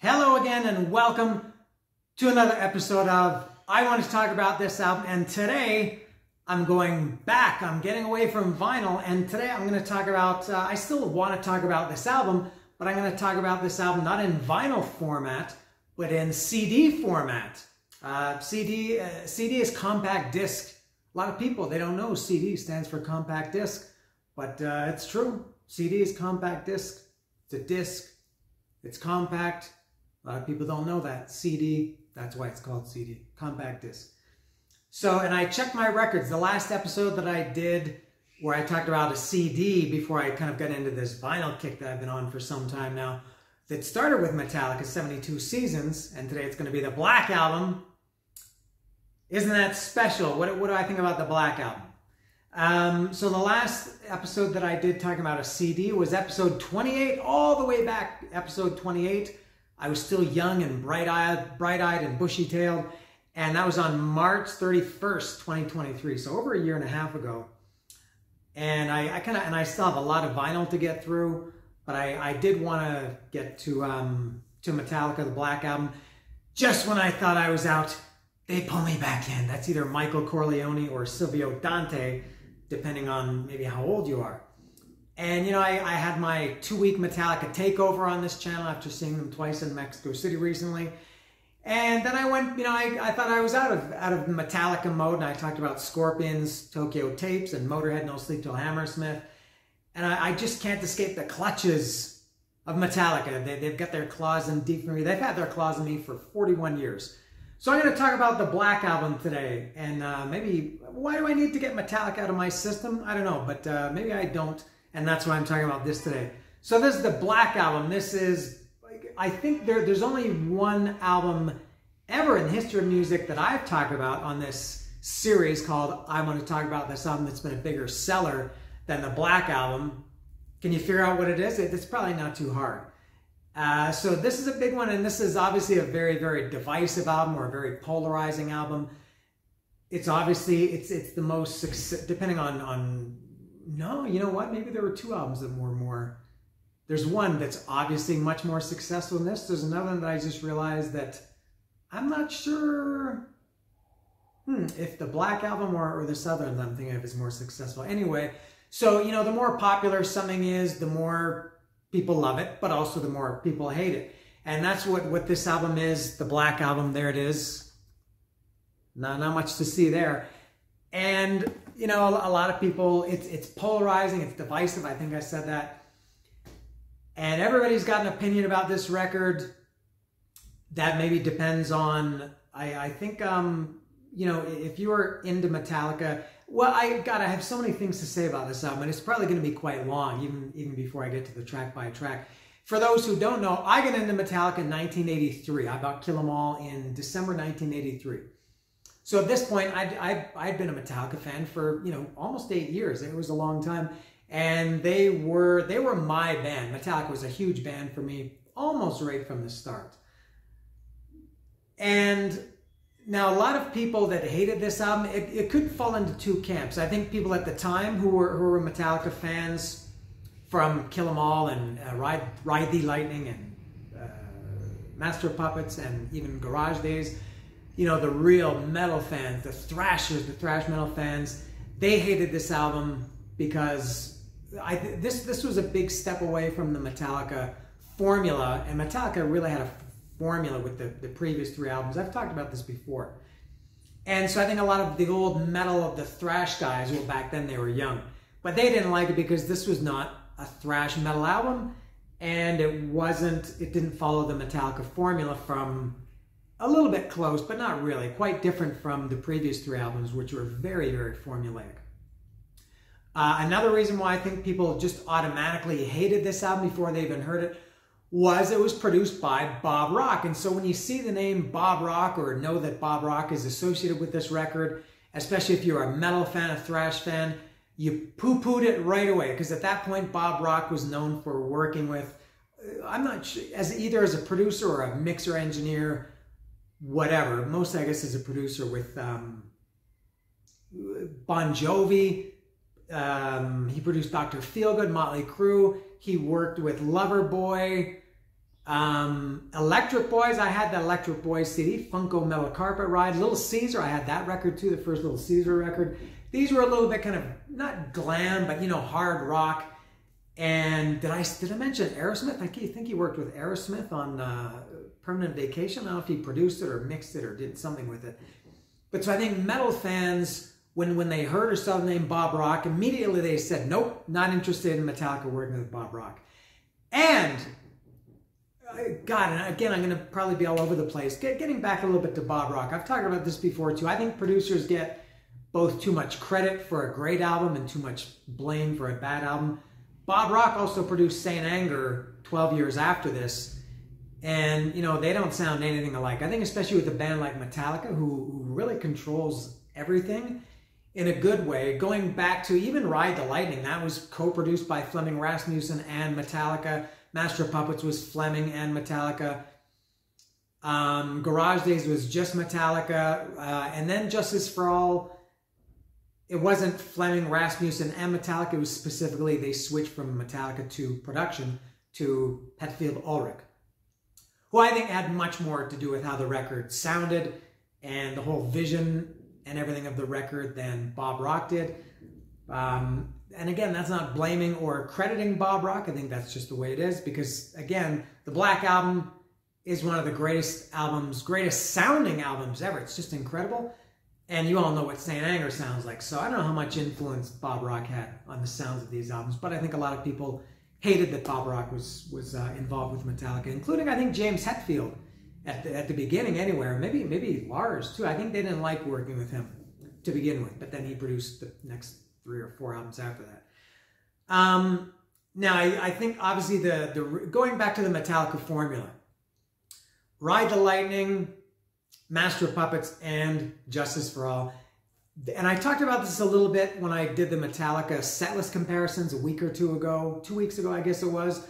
Hello again and welcome to another episode of I Want to Talk About This Album. And today I'm going back. I'm getting away from vinyl, and today I'm going to talk about, I still want to talk about this album, but I'm going to talk about this album not in vinyl format, but in CD format. CD is compact disc. A lot of people, they don't know CD stands for compact disc, but it's true. CD is compact disc. It's a disc. It's compact. A lot of people don't know that. CD, that's why it's called CD, compact disc. So, and I checked my records. The last episode that I did where I talked about a CD before I kind of got into this vinyl kick that I've been on for some time now, that started with Metallica 72 Seasons, and today it's going to be the Black Album. Isn't that special? What do I think about the Black Album? So the last episode that I did talking about a CD was episode 28, all the way back, episode 28. I was still young and bright-eyed and bushy-tailed, and that was on March 31st, 2023, so over a year and a half ago. And I still have a lot of vinyl to get through, but I did want to get to Metallica, the Black Album. Just when I thought I was out, they pull me back in. That's either Michael Corleone or Silvio Dante, depending on maybe how old you are. And, you know, I had my 2-week Metallica takeover on this channel after seeing them twice in Mexico City recently. And then I went, you know, I thought I was out of Metallica mode, and I talked about Scorpions, Tokyo Tapes, and Motorhead, No Sleep Till Hammersmith. And I just can't escape the clutches of Metallica. They've got their claws in deep in me. They've had their claws in me for 41 years. So I'm going to talk about the Black Album today. And maybe, why do I need to get Metallica out of my system? I don't know, but maybe I don't. And that's why I'm talking about this today. So this is the Black Album. This is, I think there's only one album ever in the history of music that I've talked about on this series called I Want to Talk About This Album that's been a bigger seller than the Black Album. Can you figure out what it is? It's probably not too hard. So this is a big one, and this is obviously a very, very divisive album, or a very polarizing album. It's obviously, it's the most, depending on no, you know what? Maybe there were two albums that were more. There's one that's obviously much more successful than this. There's another one that I just realized that I'm not sure if the Black Album or this other one I'm thinking of is more successful. Anyway, so, you know, the more popular something is, the more people love it, but also the more people hate it. And that's what this album is, the Black Album. There it is. Not much to see there. And, you know, a lot of people, it's polarizing, it's divisive. I think I said that. And everybody's got an opinion about this record. That maybe depends on, I think, you know, if you are into Metallica, well, I have so many things to say about this album, and it's probably going to be quite long, even before I get to the track by track. For those who don't know, I got into Metallica in 1983. I bought Kill 'Em All in December 1983. So at this point, I'd been a Metallica fan for, you know, almost 8 years. It was a long time. And they were my band. Metallica was a huge band for me, almost right from the start. And now a lot of people that hated this album, it could fall into two camps. I think people at the time who were Metallica fans from Kill 'Em All and Ride the Lightning and Master of Puppets and even Garage Days, you know, the real metal fans, the thrashers, the thrash metal fans, they hated this album because this was a big step away from the Metallica formula, and Metallica really had a formula with the previous 3 albums. I've talked about this before. And so I think a lot of the old metal of the thrash guys, well, back then they were young, but they didn't like it because this was not a thrash metal album, and it didn't follow the Metallica formula from a little bit close, but not really. Quite different from the previous 3 albums, which were very, very formulaic. Another reason why I think people just automatically hated this album before they even heard it was it was produced by Bob Rock. And so when you see the name Bob Rock, or know that Bob Rock is associated with this record, especially if you're a metal fan, a thrash fan, you poo-pooed it right away. Because at that point, Bob Rock was known for working with, I'm not sure, either as a producer or a mixer engineer, whatever. Mostly, I guess, as a producer with Bon Jovi. He produced Dr. Feelgood, Motley Crue. He worked with Loverboy. Electric Boys, I had the Electric Boys CD. Funko Metal Carpet Ride. Little Caesar, I had that record too, the first Little Caesar record. These were a little bit kind of, not glam, but you know, hard rock. And did I mention Aerosmith? I think he worked with Aerosmith on Permanent Vacation. I don't know if he produced it or mixed it or did something with it. But so I think metal fans, when they heard or saw the name Bob Rock, immediately they said, nope, not interested in Metallica working with Bob Rock. And God, and again, I'm going to probably be all over the place. Getting back a little bit to Bob Rock, I've talked about this before too. I think producers get both too much credit for a great album and too much blame for a bad album. Bob Rock also produced Saint Anger 12 years after this, and you know, they don't sound anything alike. I think especially with a band like Metallica, who really controls everything in a good way. Going back to even Ride the Lightning, that was co-produced by Flemming Rasmussen and Metallica. Master of Puppets was Flemming and Metallica. Garage Days was just Metallica. And then Justice for All, it wasn't Flemming, Rasmussen, and Metallica. It was specifically, they switched from Metallica to production to Hetfield Ulrich, who I think had much more to do with how the record sounded and the whole vision and everything of the record than Bob Rock did. And again, that's not blaming or crediting Bob Rock. I think that's just the way it is, because again, the Black Album is one of the greatest albums, greatest sounding albums ever. It's just incredible. And you all know what Saint Anger sounds like. So I don't know how much influence Bob Rock had on the sounds of these albums, but I think a lot of people hated that Bob Rock was involved with Metallica, including I think James Hetfield at the beginning anywhere. Maybe Lars too. I think they didn't like working with him to begin with, but then he produced the next 3 or 4 albums after that. Now I think obviously the going back to the Metallica formula, Ride the Lightning, Master of Puppets, and Justice for All. And I talked about this a little bit when I did the Metallica setlist comparisons a week or 2 ago, 2 weeks ago, I guess it was.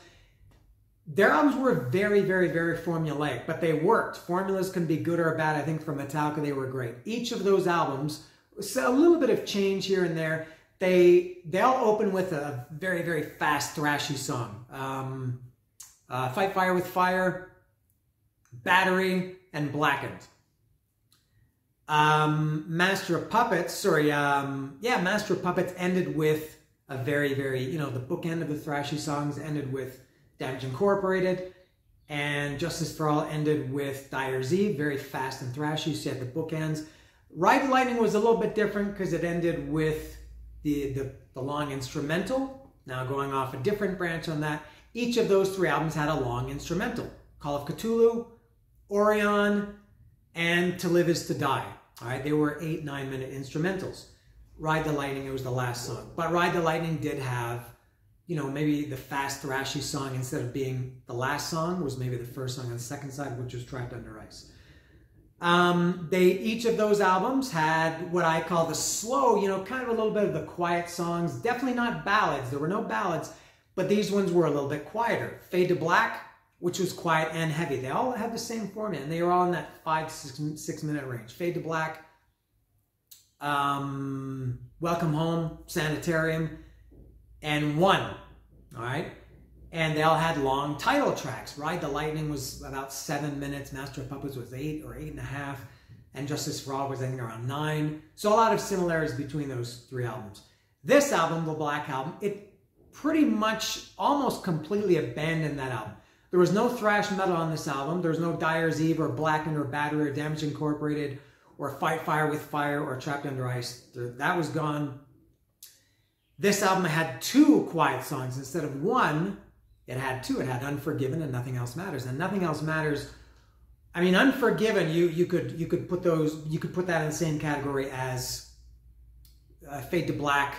Their albums were very, very, very formulaic, but they worked. Formulas can be good or bad. I think for Metallica, they were great. Each of those albums, so a little bit of change here and there. They all open with a very, very fast, thrashy song. Fight Fire with Fire, Battery, and Blackened. Master of Puppets ended with a very, very, you know, the bookend of the thrashy songs ended with Damage Incorporated, and Justice for All ended with Dyer's Eve, very fast and thrashy, so you had the bookends. Ride the Lightning was a little bit different because it ended with the long instrumental. Now going off a different branch on that, each of those 3 albums had a long instrumental. Call of Cthulhu, Orion, and To Live Is to Die. All right, they were 8-9 minute instrumentals. Ride the Lightning, it was the last song. But Ride the Lightning did have, you know, maybe the fast thrashy song, instead of being the last song, was maybe the first song on the second side, which was Trapped Under Ice. Each of those albums had what I call the slow, you know, kind of a little bit of the quiet songs. Definitely not ballads. There were no ballads, but these ones were a little bit quieter. Fade to Black, which was quiet and heavy. They all had the same format, and they were all in that 5 to 6 minute range. Fade to Black, Welcome Home, Sanitarium, and One. All right. And they all had long title tracks. Ride the Lightning was about 7 minutes. Master of Puppets was 8 or 8.5. And Justice for All was, I think, around 9. So a lot of similarities between those 3 albums. This album, the Black Album, it pretty much almost completely abandoned that album. There was no thrash metal on this album. There was no Dyer's Eve or Blackened or Battery or Damage Incorporated or Fight Fire with Fire or Trapped Under Ice. That was gone. This album had 2 quiet songs instead of 1. It had 2. It had Unforgiven and Nothing Else Matters. And Nothing Else Matters, I mean, Unforgiven, you could put that in the same category as Fade to Black,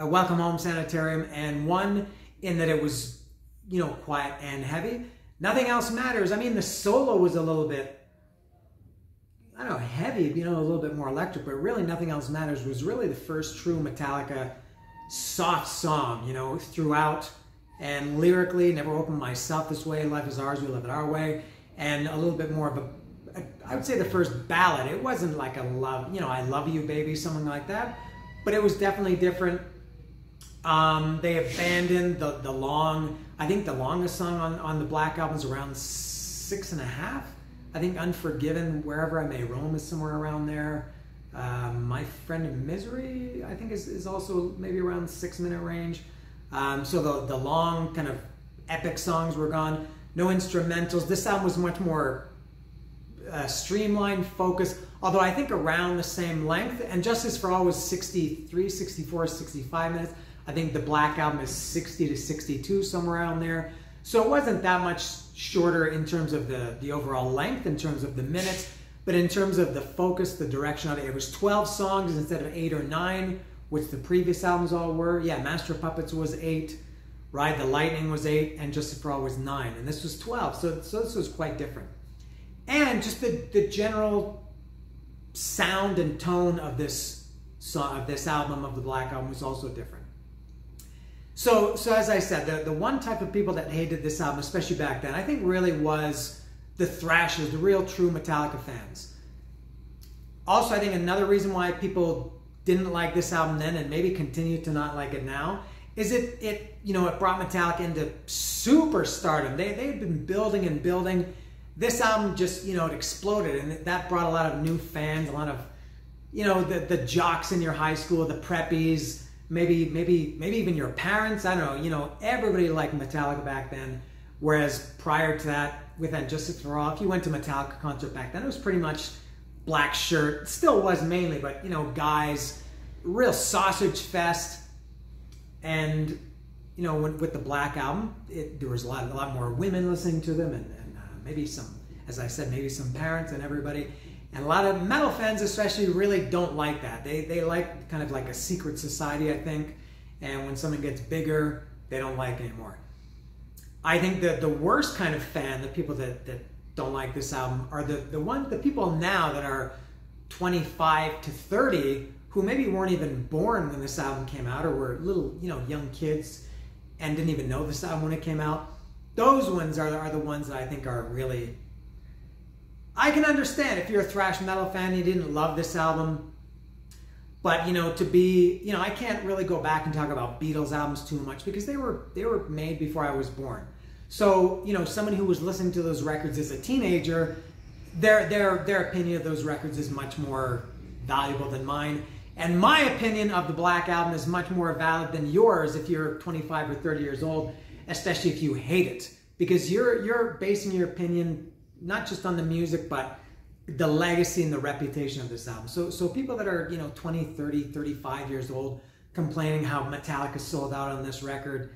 Welcome Home, Sanitarium, and One, in that it was, you know, quiet and heavy. Nothing Else Matters, I mean, the solo was a little bit, I don't know, heavy, you know, a little bit more electric, but really Nothing Else Matters was really the first true Metallica soft song, you know, throughout, and lyrically, Never Opened Myself This Way, Life Is Ours, We Live It Our Way, and a little bit more of I would say the first ballad. It wasn't like a love, you know, I love you baby, something like that, but it was definitely different. They abandoned the long, I think the longest song on the Black Album is around 6.5. I think Unforgiven, Wherever I May Roam is somewhere around there. My Friend in Misery, I think is also maybe around 6-minute range. So the long kind of epic songs were gone. No instrumentals. This album was much more streamlined, focused, although I think around the same length. And Justice for All was 63, 64, 65 minutes. I think the Black Album is 60 to 62, somewhere around there. So it wasn't that much shorter in terms of the overall length, in terms of the minutes, but in terms of the focus, the direction of it. It was 12 songs instead of 8 or 9, which the previous albums all were. Yeah, Master of Puppets was 8, Ride the Lightning was 8, and Justice for All was 9, and this was 12. So this was quite different. And just the general sound and tone of this song, of this album, of the Black Album, was also different. So as I said, the one type of people that hated this album, especially back then, I think really was the thrashers, the real true Metallica fans. Also, I think another reason why people didn't like this album then and maybe continue to not like it now is it brought Metallica into superstardom. They had been building and building. This album just, it exploded, and that brought a lot of new fans, a lot of, the jocks in your high school, the preppies, maybe even your parents. I don't know. Everybody liked Metallica back then. Whereas prior to that, with Justice for All, if you went to Metallica concert back then, it was pretty much black shirt. Still was mainly, but guys, real sausage fest. And with the Black Album, there was a lot more women listening to them, and maybe some, as I said, maybe some parents and everybody. And a lot of metal fans especially really don't like that. They like kind of like a secret society, I think. And when someone gets bigger, they don't like anymore. I think that the worst kind of fan, the people that don't like this album, are the people now that are 25 to 30 who maybe weren't even born when this album came out, or were little, young kids and didn't even know this album when it came out. Those ones are the ones that I think are really... I can understand if you're a thrash metal fan, you didn't love this album. But, to be... I can't really go back and talk about Beatles albums too much because they were made before I was born. So, someone who was listening to those records as a teenager, their opinion of those records is much more valuable than mine. And my opinion of the Black Album is much more valid than yours if you're 25 or 30 years old, especially if you hate it. Because you're basing your opinion not just on the music, but the legacy and the reputation of this album. So people that are, 20, 30, 35 years old complaining how Metallica sold out on this record,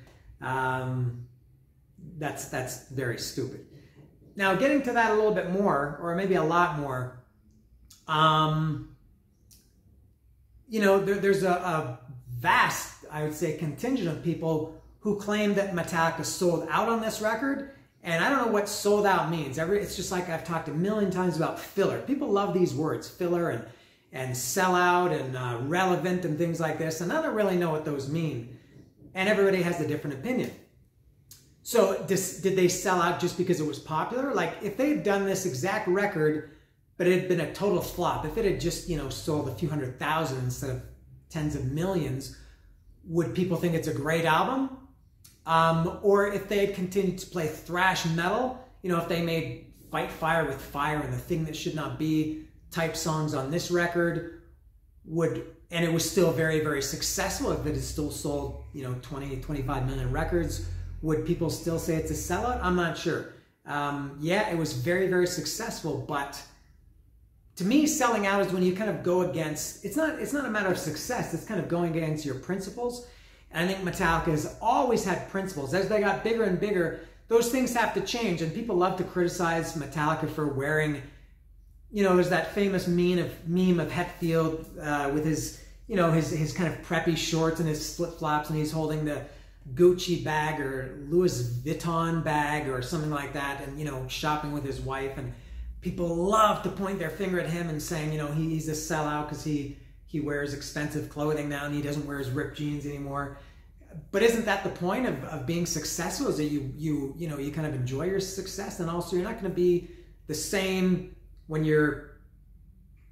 that's very stupid. Now, getting to that a little bit more, or maybe a lot more, there's a vast, I would say, contingent of people who claim that Metallica sold out on this record. And I don't know what sold out means. It's just like I've talked a million times about filler. People love these words, filler and sellout and relevant and things like this. And I don't really know what those mean. And everybody has a different opinion. So did they sell out just because it was popular? Like if they had done this exact record, but it had been a total flop, if it had just, sold a few 100,000 instead of tens of millions, would people think it's a great album? Or if they had continued to play thrash metal, if they made Fight Fire with Fire and The Thing That Should Not Be type songs on this record, and it was still very, very successful, if it had still sold, 20, 25 million records, would people still say it's a sellout? I'm not sure. Yeah, it was very, very successful, but to me, selling out is when you kind of go against, it's not a matter of success, it's kind of going against your principles. And I think Metallica has always had principles. As they got bigger and bigger, those things have to change. And people love to criticize Metallica for wearing, there's that famous meme of Hetfield with his, his kind of preppy shorts and his flip-flops, and he's holding the Gucci bag or Louis Vuitton bag or something like that, and, shopping with his wife. And people love to point their finger at him and saying, he's a sellout because he wears expensive clothing now and he doesn't wear his ripped jeans anymore. But isn't that the point of being successful? Is that you kind of enjoy your success, and also you're not going to be the same when you're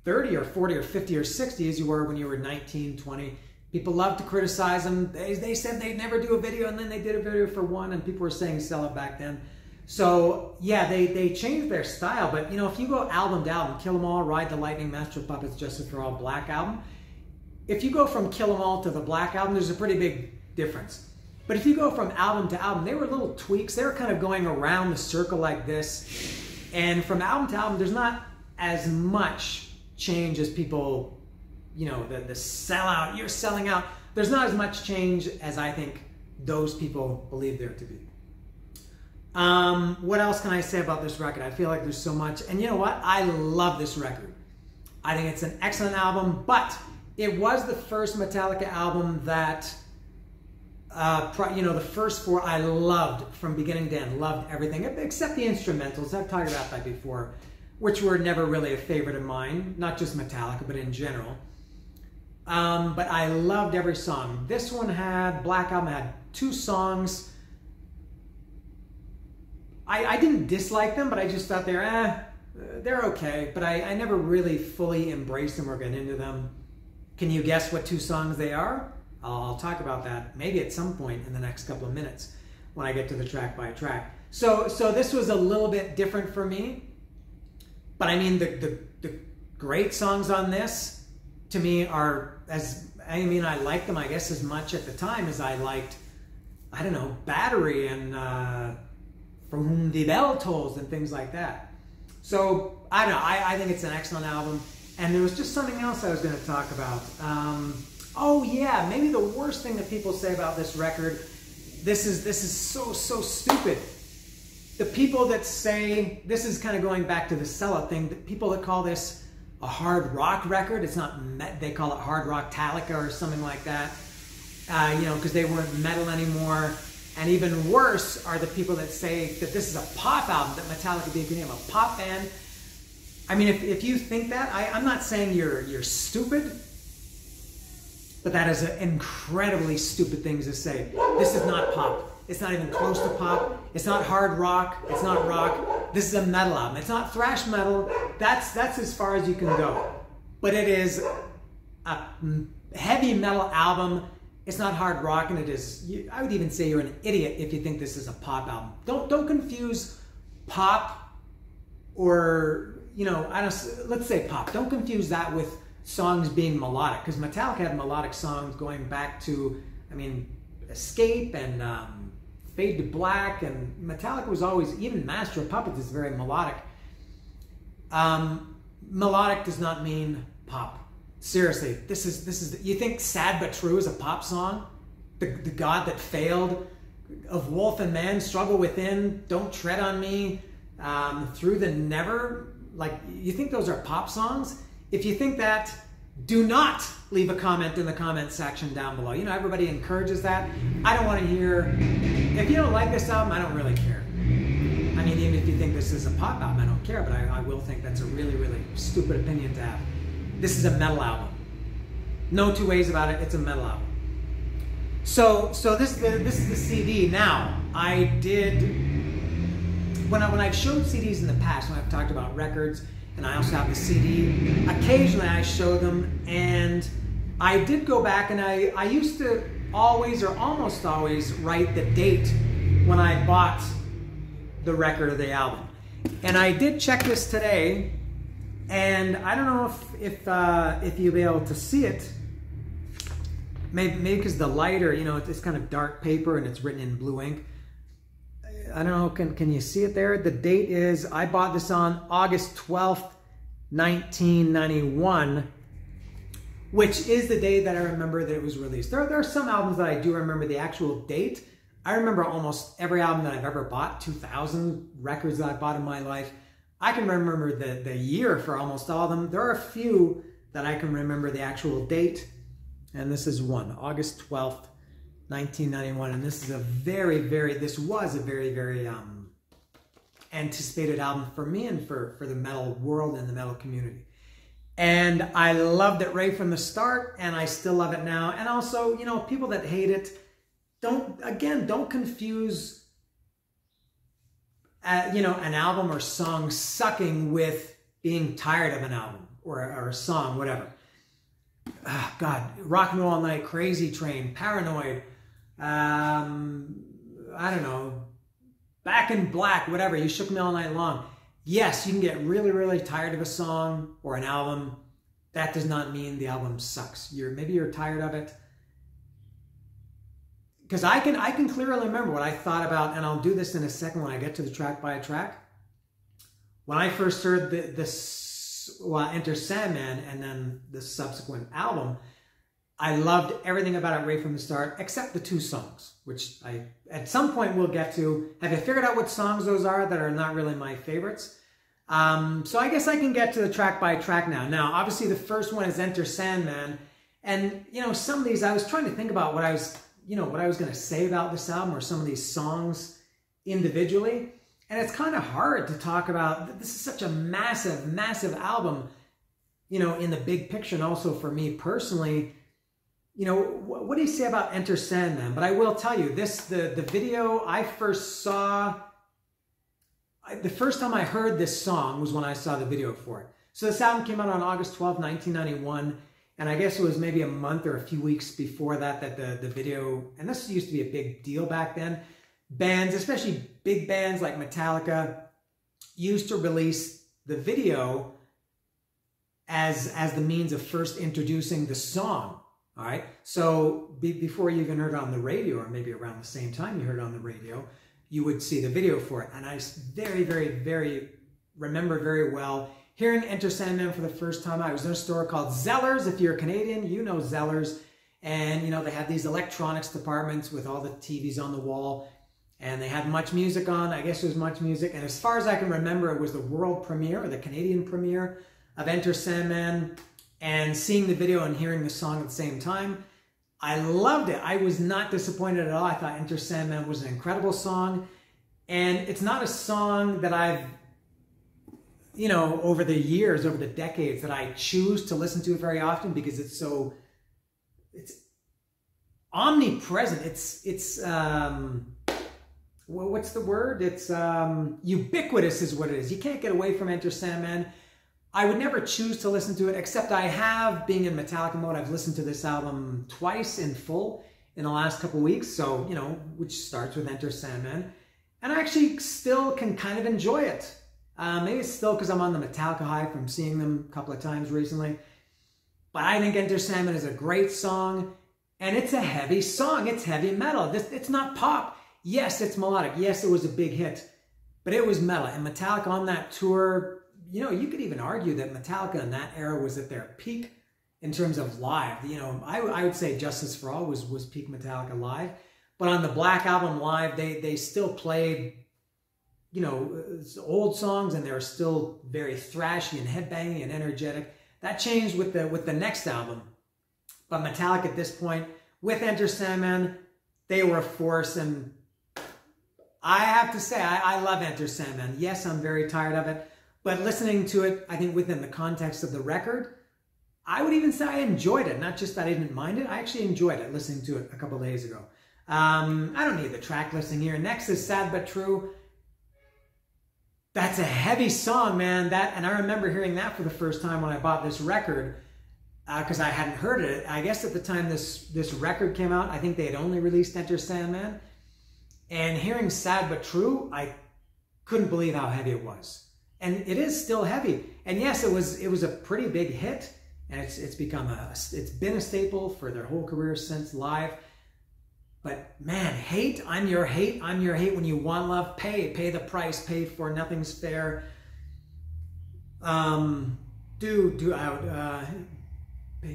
30 or 40 or 50 or 60 as you were when you were 19, 20. People love to criticize them. They said they'd never do a video, and then they did a video for one, and people were saying sell it back then. So yeah, they changed their style. But you know, if you go album to album, Kill 'Em All, Ride the Lightning, Master of Puppets, Justice for All, Black Album. If you go from Kill 'Em All to the Black Album, there's a pretty big difference. But if you go from album to album, they were little tweaks. They were kind of going around the circle like this. And from album to album, there's not as much change as people, you know, the sellout, you're selling out. There's not as much change as I think those people believe there to be. What else can I say about this record? I feel like there's so much. And you know what? I love this record. I think it's an excellent album, but it was the first Metallica album that, you know, the first four I loved from beginning to end. Loved everything, except the instrumentals. I've talked about that before, which were never really a favorite of mine. Not just Metallica, but in general. But I loved every song. This one had, Black Album had 2 songs. I didn't dislike them, but I just thought they're okay. But I never really fully embraced them or got into them. Can you guess what 2 songs they are? I'll talk about that maybe at some point in the next couple of minutes when I get to the track by track. So this was a little bit different for me. But I mean, the great songs on this, to me, are, I liked them, I guess, as much at the time as I liked, I don't know, Battery and For Whom the Bell Tolls and things like that. So, I don't know, I think it's an excellent album. And there was just something else I was going to talk about. Oh yeah, maybe the worst thing that people say about this record, this is so stupid. The people that say, this is kind of going back to the sellout thing, the people that call this a hard rock record, it's not, they call it hard rock Metallica or something like that, you know, because they weren't metal anymore. And even worse are the people that say that this is a pop album, that Metallica became a pop band. I mean, if you think that, I'm not saying you're stupid, but that is an incredibly stupid thing to say. This is not pop. It's not even close to pop. It's not hard rock. It's not rock. This is a metal album. It's not thrash metal. That's as far as you can go. But it is a heavy metal album. It's not hard rock, and it is, I would even say you're an idiot if you think this is a pop album. Don't confuse pop or, you know, let's say pop. Don't confuse that with songs being melodic, because Metallica had melodic songs going back to, I mean, Escape and Fade to Black, and Metallica was always, even Master of Puppets is very melodic. Melodic does not mean pop. Seriously, this is. You think "Sad But True" is a pop song? The God That Failed, Of Wolf and Man, Struggle Within, Don't Tread on Me, Through the Never. Like, you think those are pop songs? If you think that, do not leave a comment in the comment section down below. You know, everybody encourages that. I don't want to hear. If you don't like this album, I don't really care. I mean, even if you think this is a pop album, I don't care. But I will think that's a really stupid opinion to have. This is a metal album. No two ways about it. It's a metal album. So this is the CD. Now, I did, when I've showed CDs in the past, when I've talked about records, and I also have the CD, occasionally I show them, and I did go back, and I used to always or almost always write the date when I bought the record or the album. And I did check this today, and I don't know if you'll be able to see it. Maybe because the lighter, you know, it's kind of dark paper and it's written in blue ink. I don't know, can you see it there? The date is, I bought this on August 12th, 1991, which is the day that I remember that it was released. There are some albums that I do remember the actual date. I remember almost every album that I've ever bought, 2,000 records that I've bought in my life. I can remember the year for almost all of them. There are a few that I can remember the actual date, and this is one, August 12th, 1991, and this is this was a very anticipated album for me and for the metal world and the metal community. And I loved it right from the start, and I still love it now. And also, you know, people that hate it, don't confuse you know, an album or song sucking with being tired of an album or a song, whatever. God, Rock and Roll All Night, Crazy Train, Paranoid, I don't know, Back in Black, whatever, You Shook Me All Night Long. Yes, you can get really, really tired of a song or an album. That does not mean the album sucks. Maybe you're tired of it. Because I can clearly remember what I thought about, and I'll do this in a second when I get to the track by track. When I first heard Enter Sandman and then the subsequent album, I loved everything about it right from the start, except the 2 songs, which I at some point will get to. Have you figured out what songs those are that are not really my favorites? So I guess I can get to the track by track now. Now, obviously the first one is Enter Sandman, and some of these I was trying to think about what I was going to say about this album or some of these songs individually. And it's kind of hard to talk about. This is such a massive, massive album, in the big picture, and also for me personally. What do you say about Enter Sandman? But I will tell you this: the video I first saw, the first time I heard this song was when I saw the video for it. So this album came out on August 12, 1991. And I guess it was maybe a month or a few weeks before that the video, and this used to be a big deal back then. Bands, especially big bands like Metallica, used to release the video as the means of first introducing the song. All right, so before you even heard it on the radio, or maybe around the same time you heard it on the radio, you would see the video for it. And I very, very, very remember very well hearing Enter Sandman for the first time. I was in a store called Zellers. If you're Canadian, you know Zellers. And, they had these electronics departments with all the TVs on the wall. And they had Much Music on. I guess it was Much Music. And as far as I can remember, it was the world premiere, or the Canadian premiere of Enter Sandman. And seeing the video and hearing the song at the same time, I loved it. I was not disappointed at all. I thought Enter Sandman was an incredible song. And it's not a song that I've, over the years, over the decades, that I choose to listen to it very often, because it's omnipresent. It's what's the word? It's ubiquitous is what it is. You can't get away from Enter Sandman. I would never choose to listen to it, except I have, being in Metallica mode, I've listened to this album twice in full in the last couple weeks. So, which starts with Enter Sandman. And I actually still can kind of enjoy it. Maybe it's still because I'm on the Metallica high from seeing them a couple of times recently. But I think Enter Sandman is a great song. And it's a heavy song. It's heavy metal. It's not pop. Yes, it's melodic. Yes, it was a big hit. But it was metal. And Metallica on that tour, you could even argue that Metallica in that era was at their peak in terms of live. I would say Justice for All was peak Metallica live. But on the Black Album live, they still played, old songs, and they were still very thrashy and headbanging and energetic. That changed with the next album. But Metallica at this point, with Enter Sandman, they were a force. And I have to say, I love Enter Sandman. Yes, I'm very tired of it. But listening to it, I think within the context of the record, I would even say I enjoyed it. Not just that I didn't mind it, I actually enjoyed it listening to it a couple days ago. I don't need the track listing here. Next is Sad But True. That's a heavy song, man. And I remember hearing that for the first time when I bought this record, because I hadn't heard it. I guess at the time this record came out, I think they had only released Enter Sandman. And hearing Sad But True, I couldn't believe how heavy it was. And it is still heavy. And yes, it was a pretty big hit, and it's been a staple for their whole career since live. But man, hate, I'm your hate when you want love, pay the price, pay for nothing's fair. Pay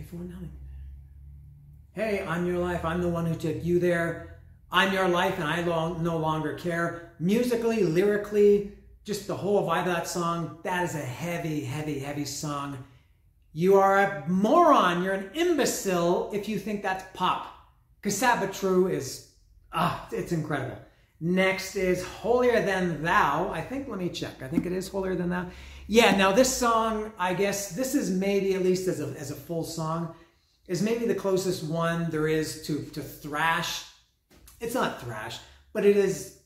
for nothing. Hey, I'm your life, I'm the one who took you there. I'm your life and I no longer care. Musically, lyrically, just the whole vibe of that song, that is a heavy, heavy, heavy song. You are a moron, you're an imbecile if you think that's pop. Because Sad But True is, it's incredible. Next is Holier Than Thou. Let me check. I think it is Holier Than Thou. Yeah, now this song, I guess, this is maybe, at least as a full song, is maybe the closest one there is to thrash. It's not thrash, but it is,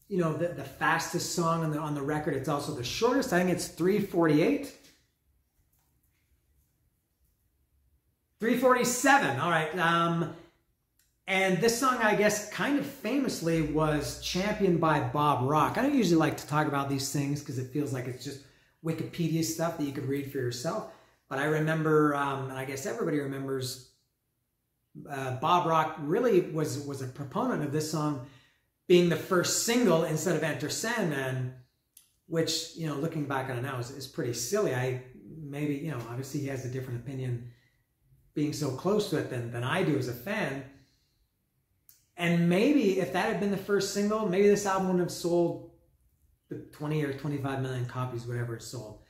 the fastest song on the record. It's also the shortest. I think it's 3:48. 347. All right. And this song, I guess, kind of famously was championed by Bob Rock. I don't usually like to talk about these things because it feels like it's just Wikipedia stuff that you could read for yourself. But I remember, and I guess everybody remembers, Bob Rock really was a proponent of this song being the first single instead of Enter Sandman, which, you know, looking back on it now is pretty silly. Maybe, you know, obviously he has a different opinion being so close to it than I do as a fan. And maybe if that had been the first single, maybe this album wouldn't have sold the 20 or 25 million copies, whatever it sold.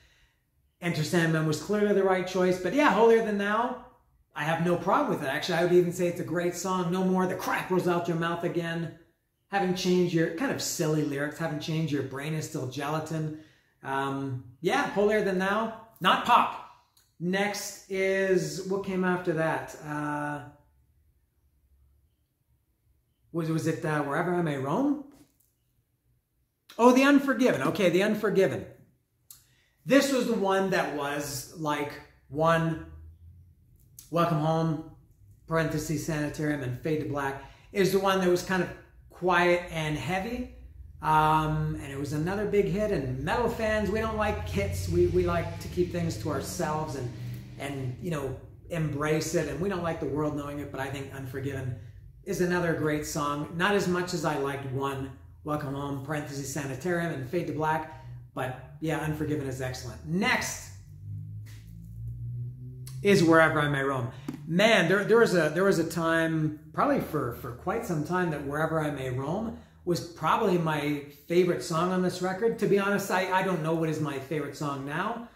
Enter Sandman was clearly the right choice. But yeah, Holier Than Thou, I have no problem with it. Actually, I would even say it's a great song. No more the crap rolls out your mouth again. Haven't changed your, kind of silly lyrics, haven't changed, your brain is still gelatin. Yeah, Holier Than Thou, not pop. Next is, what came after that? Was it Wherever I May Roam? Oh, The Unforgiven. Okay, The Unforgiven. This was the one that was like one, Welcome Home, parentheses, Sanitarium, and Fade to Black. Is the one that was kind of quiet and heavy. And it was another big hit. And metal fans, we don't like hits. We like to keep things to ourselves and you know, embrace it. And we don't like the world knowing it, but I think Unforgiven is another great song. Not as much as I liked one, Welcome Home, parentheses, Sanitarium, and Fade to Black. But yeah, Unforgiven is excellent. Next is Wherever I May Roam. Man, there was a time, probably for quite some time, that Wherever I May Roam was probably my favorite song on this record. To be honest, I don't know what is my favorite song now.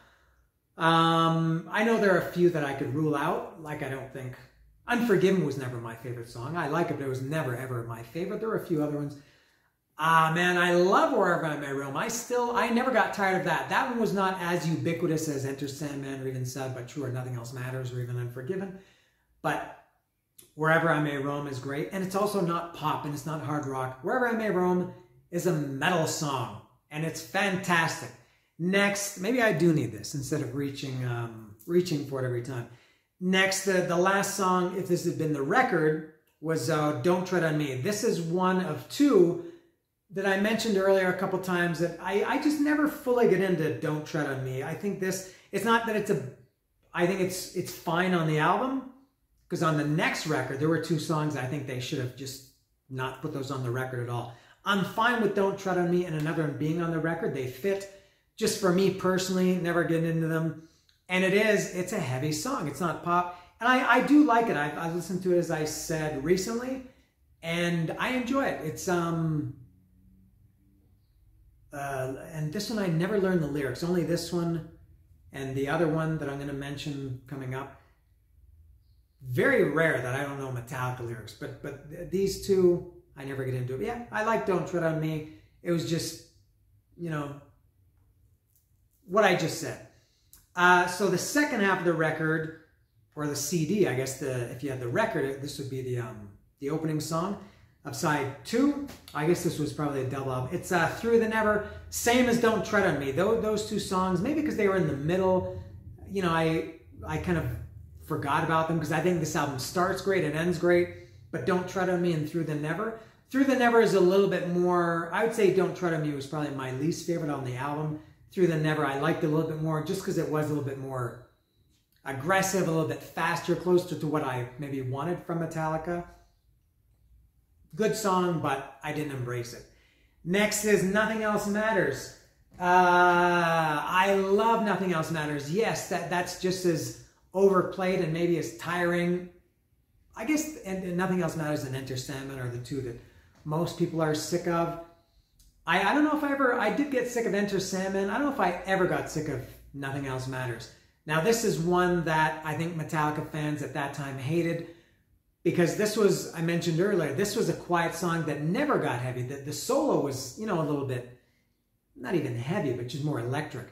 I know there are a few that I could rule out. Like, I don't think Unforgiven was never my favorite song. I like it, but it was never, ever my favorite. There were a few other ones. Man, I love Wherever I May Roam. I never got tired of that. That one was not as ubiquitous as Enter Sandman or even Sad But True or Nothing Else Matters or even Unforgiven. But Wherever I May Roam is great. And it's also not pop and it's not hard rock. Wherever I May Roam is a metal song and it's fantastic. Next, maybe I do need this instead of reaching for it every time. Next, the last song, if this had been the record, was Don't Tread on Me. This is one of two that I mentioned earlier a couple times that I just never fully get into Don't Tread on Me. I think it's not that I think it's fine on the album, because on the next record, there were two songs I think they should have just not put those on the record at all. I'm fine with Don't Tread on Me and another one being on the record. They fit. Just for me personally, never getting into them. And it's a heavy song. It's not pop. And I do like it. I listened to it, as I said, recently, and I enjoy it. It's, and this one I never learned the lyrics. Only this one and the other one that I'm going to mention coming up. Very rare that I don't know Metallica lyrics, but these two, I never get into it. But yeah, I like Don't Tread on Me. It was just, you know, what I just said. So the second half of the record, or the CD, I guess if you had the record, this would be the opening song of side 2. I guess this was probably a double album. It's Through the Never, same as Don't Tread on Me. Those two songs, maybe because they were in the middle, you know, I kind of forgot about them because I think this album starts great and ends great, but Don't Tread on Me and Through the Never. Through the Never is a little bit more, I would say Don't Tread on Me was probably my least favorite on the album. Through the Never, I liked it a little bit more just because it was a little bit more aggressive, a little bit faster, closer to what I maybe wanted from Metallica. Good song, but I didn't embrace it. Next is Nothing Else Matters. I love Nothing Else Matters. Yes, that's just as overplayed and maybe as tiring. I guess and Nothing Else Matters and Enter Sandman are the two that most people are sick of. I don't know if I did get sick of Enter Sandman. I don't know if I ever got sick of Nothing Else Matters. Now this is one that I think Metallica fans at that time hated because this was, I mentioned earlier, this was a quiet song that never got heavy. The solo was, you know, a little bit, not even heavy, but just more electric.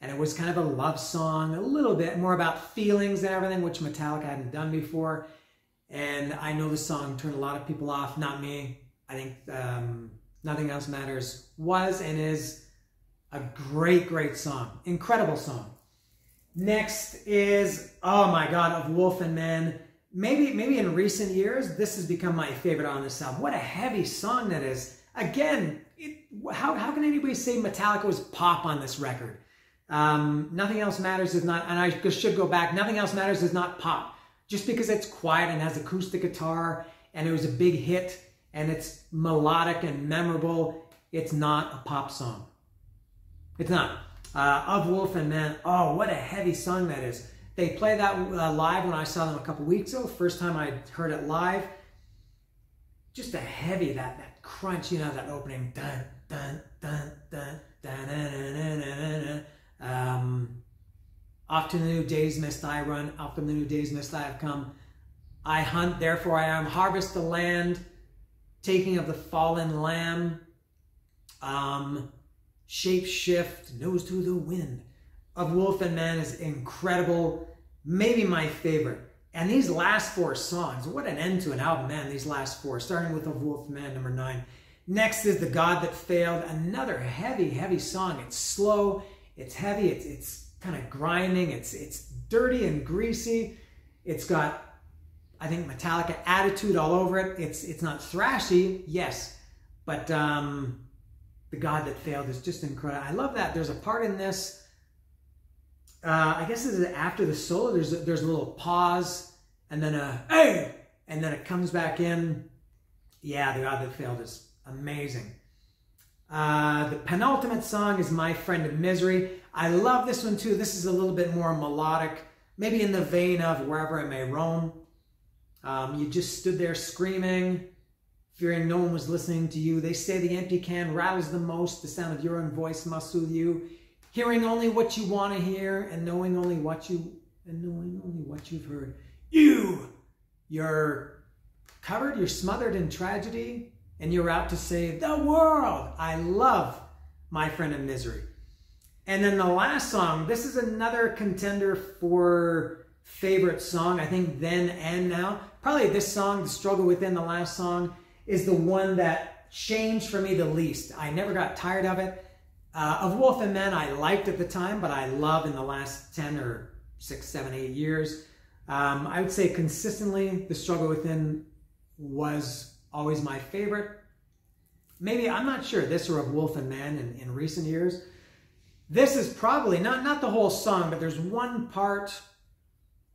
And it was kind of a love song, a little bit more about feelings and everything, which Metallica hadn't done before. And I know the song turned a lot of people off, not me. I think Nothing Else Matters was and is a great, great song. Incredible song. Next is, oh my God, Of Wolf and Man. Maybe in recent years, this has become my favorite on this album. What a heavy song that is. Again, how can anybody say Metallica was pop on this record? Nothing Else Matters is not, and I should go back, Nothing Else Matters is not pop. Just because it's quiet and has acoustic guitar and it was a big hit and it's melodic and memorable, it's not a pop song. It's not. Of Wolf and Man, oh, what a heavy song that is. They played that live when I saw them a couple weeks ago. First time I heard it live. Just a heavy, that crunch, you know, that opening. Dun, dun, dun, dun, dun, dun, dun, dun, dun. Off to the new days mist I run, off to the new days mist I have come. I hunt, therefore I am. Harvest the land, taking of the fallen lamb. Shape shift, nose to the wind. Of Wolf and Man is incredible, maybe my favorite. And these last four songs, what an end to an album, man, these last four, starting with Of Wolf and Man, number 9. Next is The God That Failed, another heavy, heavy song. It's slow, it's heavy, it's kind of grinding, it's dirty and greasy. It's got, I think, Metallica attitude all over it. It's not thrashy, yes, but The God That Failed is just incredible. I love that. There's a part in this, I guess this is after the solo, there's a little pause, and then a, hey! And then it comes back in. Yeah, The God That Failed is amazing. The penultimate song is My Friend of Misery. I love this one too. This is a little bit more melodic, maybe in the vein of Wherever I May Roam. You just stood there screaming, fearing no one was listening to you. They say the empty can rattles the most. The sound of your own voice must soothe you. Hearing only what you want to hear and knowing only what you've heard. You're covered, you're smothered in tragedy, and you're out to save the world. I love My Friend in Misery. And then the last song, this is another contender for favorite song, I think then and now. Probably this song, The Struggle Within, the last song, is the one that changed for me the least. I never got tired of it. Of Wolf and Man, I liked at the time, but I love in the last 10 or 6, 7, 8 years. I would say consistently, The Struggle Within was always my favorite. Maybe, I'm not sure, this or Of Wolf and Man in recent years. This is probably, not the whole song, but there's one part,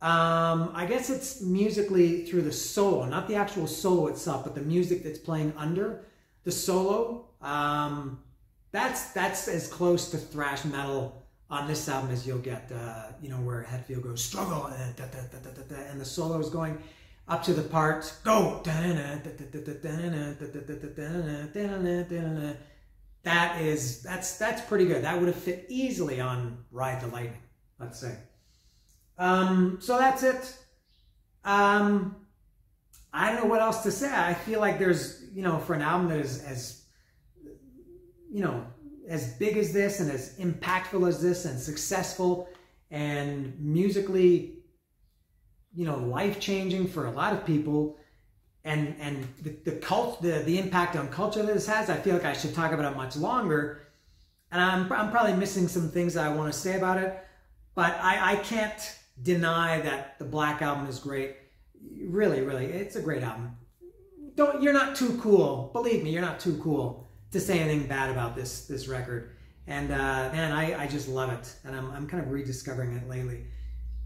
I guess it's musically through the solo, not the actual solo itself, but the music that's playing under the solo. That's as close to thrash metal on this album as you'll get, you know, where Hetfield goes, struggle, and the solo is going up to the part, go. That's pretty good. That would have fit easily on Ride the Lightning, let's say. So that's it. I don't know what else to say. I feel like there's, you know, for an album that is as, you know, as big as this and as impactful as this and successful and musically, you know, life-changing for a lot of people, and the impact on culture that this has, I feel like I should talk about it much longer. And I'm probably missing some things that I want to say about it, but I can't deny that the Black Album is great. Really, really, it's a great album. You're not too cool. Believe me, you're not too cool to say anything bad about this record. And man, I just love it. And I'm kind of rediscovering it lately.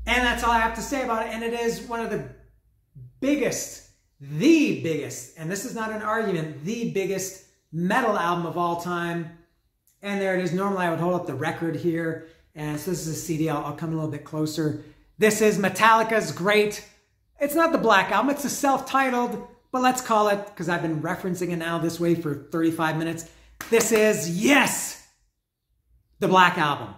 And that's all I have to say about it. And it is one of the biggest, and this is not an argument, the biggest metal album of all time. And there it is. Normally I would hold up the record here. And so this is a CD. I'll come a little bit closer. This is Metallica's great. It's not the Black Album. It's a self-titled, but let's call it, because I've been referencing it now this way for 35 minutes. This is, yes, the Black Album.